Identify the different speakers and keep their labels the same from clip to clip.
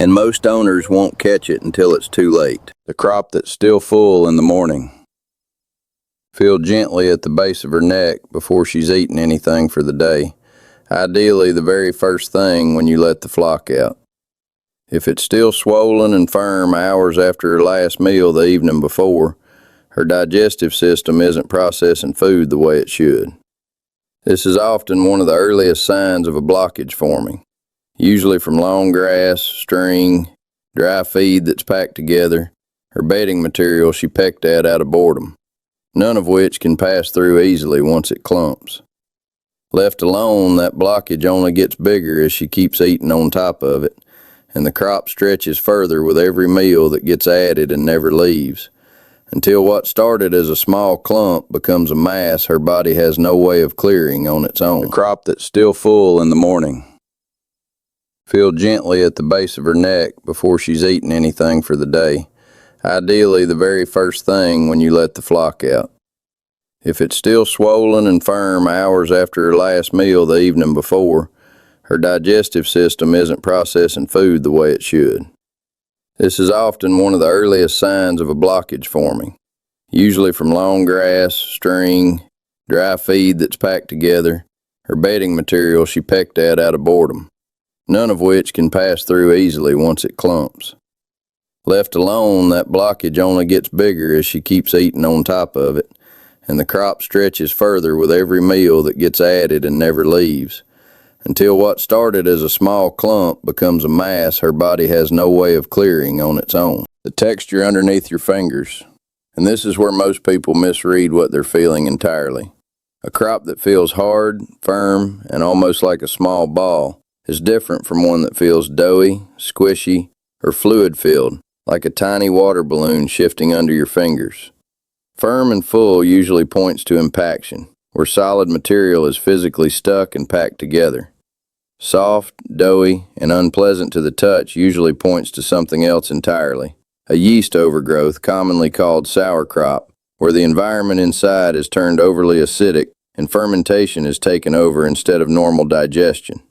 Speaker 1: and most owners won't catch it until it's too late. The crop that's still full in the morning. Feel gently at the base of her neck before she's eaten anything for the day, ideally the very first thing when you let the flock out. If it's still swollen and firm hours after her last meal the evening before, her digestive system isn't processing food the way it should. This is often one of the earliest signs of a blockage forming, usually from long grass, string, dry feed that's packed together, or bedding material she pecked at out of boredom, none of which can pass through easily once it clumps. Left alone, that blockage only gets bigger as she keeps eating on top of it, and the crop stretches further with every meal that gets added and never leaves, until what started as a small clump becomes a mass her body has no way of clearing on its own. The crop that's still full in the morning. Feel gently at the base of her neck before she's eaten anything for the day, ideally the very first thing when you let the flock out. If it's still swollen and firm hours after her last meal the evening before, her digestive system isn't processing food the way it should. This is often one of the earliest signs of a blockage forming, usually from long grass, string, dry feed that's packed together, or bedding material she pecked at out of boredom, none of which can pass through easily once it clumps. Left alone, that blockage only gets bigger as she keeps eating on top of it, and the crop stretches further with every meal that gets added and never leaves, until what started as a small clump becomes a mass her body has no way of clearing on its own. The texture underneath your fingers. And this is where most people misread what they're feeling entirely. A crop that feels hard, firm, and almost like a small ball is different from one that feels doughy, squishy, or fluid-filled, like a tiny water balloon shifting under your fingers. Firm and full usually points to impaction, where solid material is physically stuck and packed together. Soft, doughy, and unpleasant to the touch usually points to something else entirely, a yeast overgrowth commonly called sauerkraut, where the environment inside is turned overly acidic and fermentation is taken over instead of normal digestion.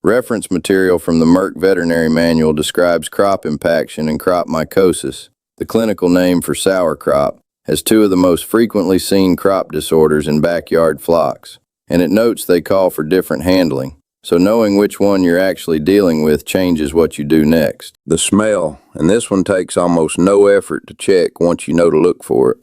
Speaker 1: Reference material from the Merck Veterinary Manual describes crop impaction and crop mycosis, the clinical name for sauerkraut, as two of the most frequently seen crop disorders in backyard flocks, and it notes they call for different handling, so knowing which one you're actually dealing with changes what you do next. The smell, and this one takes almost no effort to check once you know to look for it.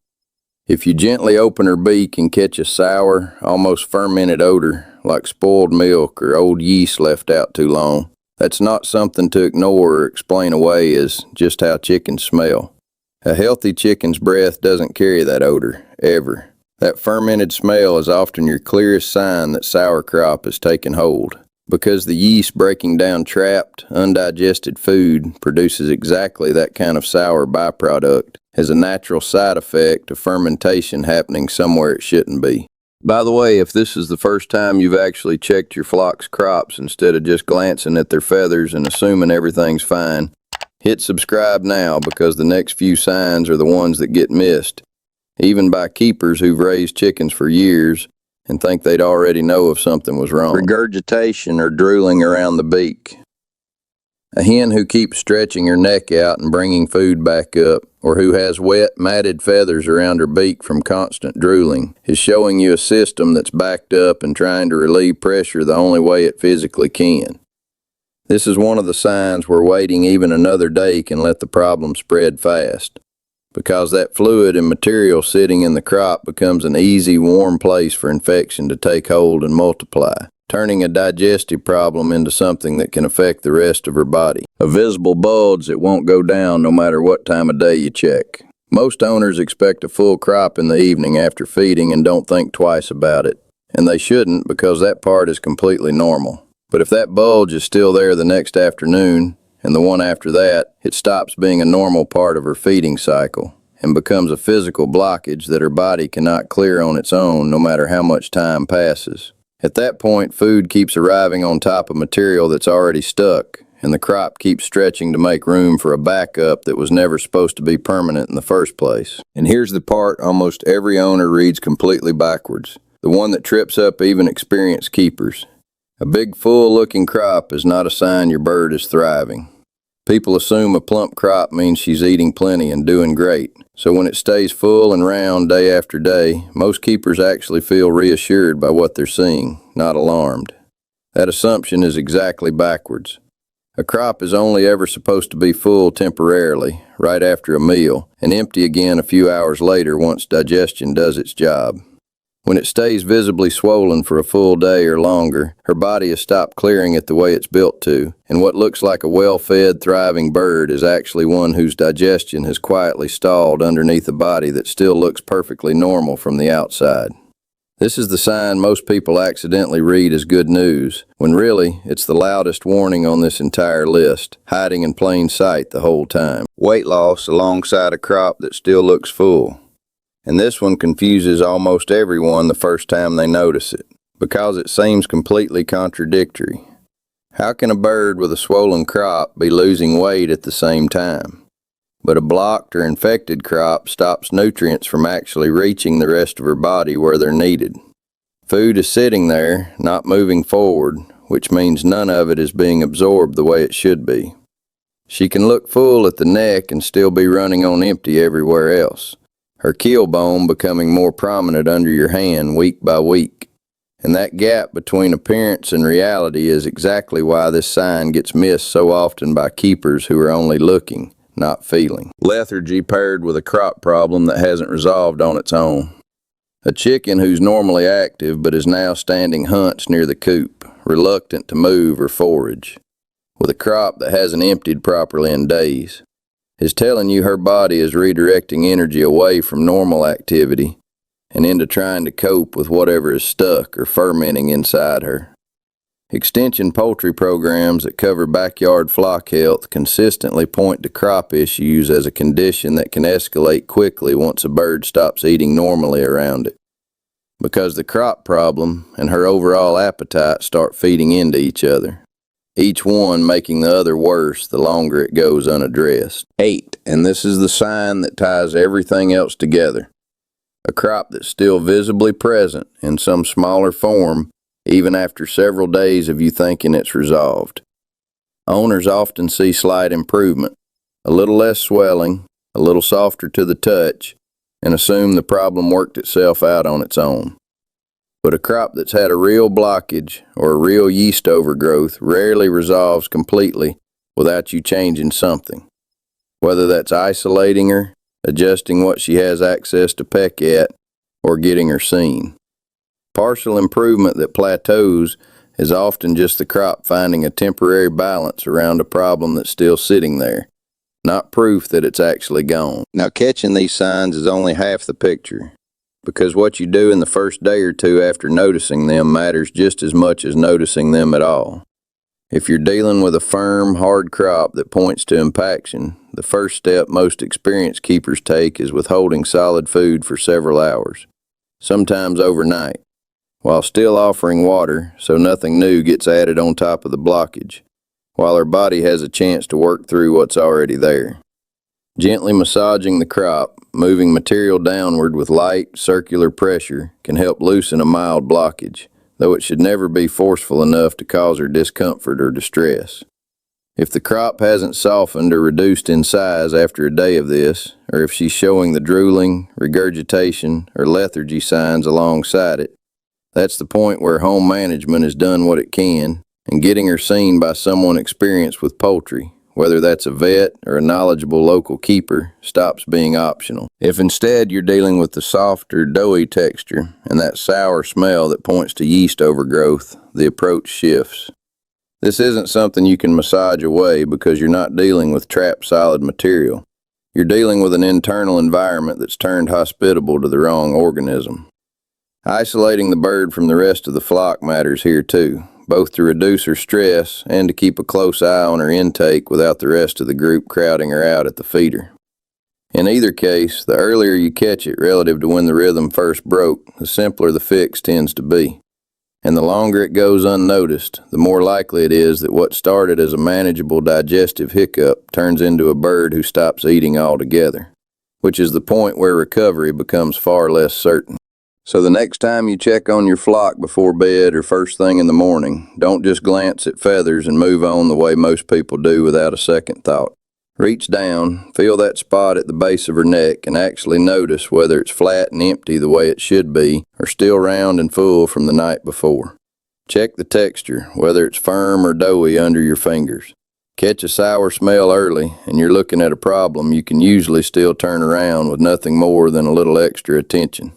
Speaker 1: If you gently open her beak and catch a sour, almost fermented odor, like spoiled milk or old yeast left out too long, that's not something to ignore or explain away as just how chickens smell. A healthy chicken's breath doesn't carry that odor, ever. That fermented smell is often your clearest sign that sauerkraut has taken hold, because the yeast breaking down trapped, undigested food produces exactly that kind of sour byproduct as a natural side effect of fermentation happening somewhere it shouldn't be. By the way, if this is the first time you've actually checked your flock's crops instead of just glancing at their feathers and assuming everything's fine, hit subscribe now, because the next few signs are the ones that get missed, even by keepers who've raised chickens for years and think they'd already know if something was wrong. Regurgitation or drooling around the beak. A hen who keeps stretching her neck out and bringing food back up, or who has wet, matted feathers around her beak from constant drooling, is showing you a system that's backed up and trying to relieve pressure the only way it physically can. This is one of the signs where waiting even another day can let the problem spread fast, because that fluid and material sitting in the crop becomes an easy, warm place for infection to take hold and multiply, turning a digestive problem into something that can affect the rest of her body. A visible bulge that won't go down no matter what time of day you check. Most owners expect a full crop in the evening after feeding and don't think twice about it, and they shouldn't, because that part is completely normal. But if that bulge is still there the next afternoon, and the one after that, it stops being a normal part of her feeding cycle and becomes a physical blockage that her body cannot clear on its own no matter how much time passes. At that point, food keeps arriving on top of material that's already stuck, and the crop keeps stretching to make room for a backup that was never supposed to be permanent in the first place. And here's the part almost every owner reads completely backwards, the one that trips up even experienced keepers. A big, full-looking crop is not a sign your bird is thriving. People assume a plump crop means she's eating plenty and doing great. So when it stays full and round day after day, most keepers actually feel reassured by what they're seeing, not alarmed. That assumption is exactly backwards. A crop is only ever supposed to be full temporarily, right after a meal, and empty again a few hours later once digestion does its job. When it stays visibly swollen for a full day or longer, her body has stopped clearing it the way it's built to, and what looks like a well-fed, thriving bird is actually one whose digestion has quietly stalled underneath a body that still looks perfectly normal from the outside. This is the sign most people accidentally read as good news, when really it's the loudest warning on this entire list, hiding in plain sight the whole time. Weight loss alongside a crop that still looks full. And this one confuses almost everyone the first time they notice it, because it seems completely contradictory. How can a bird with a swollen crop be losing weight at the same time? But a blocked or infected crop stops nutrients from actually reaching the rest of her body where they're needed. Food is sitting there, not moving forward, which means none of it is being absorbed the way it should be. She can look full at the neck and still be running on empty everywhere else, her keel bone becoming more prominent under your hand week by week. And that gap between appearance and reality is exactly why this sign gets missed so often by keepers who are only looking, not feeling. Lethargy paired with a crop problem that hasn't resolved on its own. A chicken who's normally active but is now standing hunched near the coop, reluctant to move or forage, with a crop that hasn't emptied properly in days, is telling you her body is redirecting energy away from normal activity and into trying to cope with whatever is stuck or fermenting inside her. Extension poultry programs that cover backyard flock health consistently point to crop issues as a condition that can escalate quickly once a bird stops eating normally around it, because the crop problem and her overall appetite start feeding into each other, each one making the other worse the longer it goes unaddressed. 8. And this is the sign that ties everything else together. A crop that's still visibly present in some smaller form even after several days of you thinking it's resolved. Owners often see slight improvement, a little less swelling, a little softer to the touch, and assume the problem worked itself out on its own. But a crop that's had a real blockage or a real yeast overgrowth rarely resolves completely without you changing something, whether that's isolating her, adjusting what she has access to peck at, or getting her seen. Partial improvement that plateaus is often just the crop finding a temporary balance around a problem that's still sitting there, not proof that it's actually gone. Now, catching these signs is only half the picture, because what you do in the first day or two after noticing them matters just as much as noticing them at all. If you're dealing with a firm, hard crop that points to impaction, the first step most experienced keepers take is withholding solid food for several hours, sometimes overnight, while still offering water so nothing new gets added on top of the blockage, while her body has a chance to work through what's already there. Gently massaging the crop, moving material downward with light, circular pressure can help loosen a mild blockage, though it should never be forceful enough to cause her discomfort or distress. If the crop hasn't softened or reduced in size after a day of this, or if she's showing the drooling, regurgitation, or lethargy signs alongside it, that's the point where home management has done what it can, and getting her seen by someone experienced with poultry, whether that's a vet or a knowledgeable local keeper, stops being optional. If instead you're dealing with the softer, doughy texture and that sour smell that points to yeast overgrowth, the approach shifts. This isn't something you can massage away because you're not dealing with trapped solid material. You're dealing with an internal environment that's turned hospitable to the wrong organism. Isolating the bird from the rest of the flock matters here too, both to reduce her stress and to keep a close eye on her intake without the rest of the group crowding her out at the feeder. In either case, the earlier you catch it relative to when the rhythm first broke, the simpler the fix tends to be. And the longer it goes unnoticed, the more likely it is that what started as a manageable digestive hiccup turns into a bird who stops eating altogether, which is the point where recovery becomes far less certain. So the next time you check on your flock before bed or first thing in the morning, don't just glance at feathers and move on the way most people do without a second thought. Reach down, feel that spot at the base of her neck, and actually notice whether it's flat and empty the way it should be or still round and full from the night before. Check the texture, whether it's firm or doughy under your fingers. Catch a sour smell early and you're looking at a problem you can usually still turn around with nothing more than a little extra attention.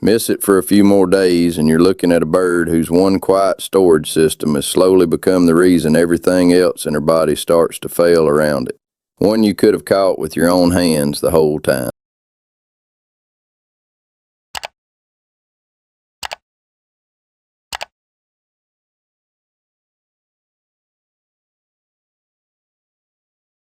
Speaker 1: Miss it for a few more days and you're looking at a bird whose one quiet storage system has slowly become the reason everything else in her body starts to fail around it. One you could have caught with your own hands the whole time.